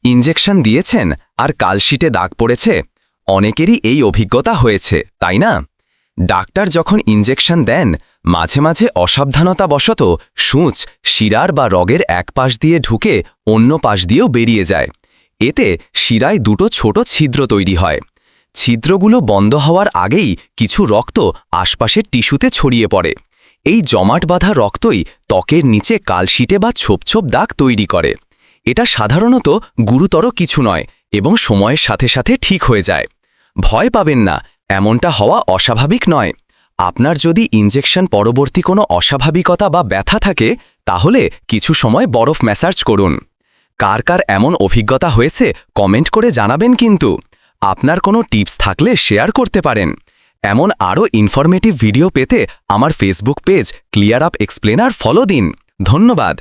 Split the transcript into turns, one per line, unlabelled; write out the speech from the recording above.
Injection দিয়েছেন আর কালশিটে দাগ পড়েছে? অনেকেরই এই অভিজ্ঞতা হয়েছে, তাই না? ডাক্তার যখন ইনজেকশন দেন, মাঝে মাঝে অসাবধানতাবশত সূঁচ শিরার বা রগের এক পাশ দিয়ে ঢুকে অন্য পাশ দিয়েও বেরিয়ে যায়। এতে শিরায় দুটো ছোট ছিদ্র তৈরি হয়। ছিদ্রগুলো বন্ধ হওয়ার আগেই কিছু রক্ত আশপাশের টিস্যুতে ছড়িয়ে পড়ে। এই জমাট বাঁধা রক্তই ত্বকের নিচে কালশিটে বা ছোপ ছোপ দাগ তৈরি করে। এটা সাধারণত গুরুতর কিছু নয় এবং সময়ের সাথে সাথে ঠিক হয়ে যায়। ভয় পাবেন না, এমনটা হওয়া অস্বাভাবিক নয়। আপনার যদি ইনজেকশন পরবর্তী কোনো অস্বাভাবিকতা বা ব্যথা থাকে, তাহলে কিছু সময় বরফ ম্যাসাজ করুন। কার কার এমন অভিজ্ঞতা হয়েছে কমেন্ট করে জানাবেন কিন্তু। আপনার কোনো টিপস থাকলে শেয়ার করতে পারেন। এমন আরও ইনফরমেটিভ ভিডিও পেতে আমার Facebook page clear up explainer follow দিন। ধন্যবাদ।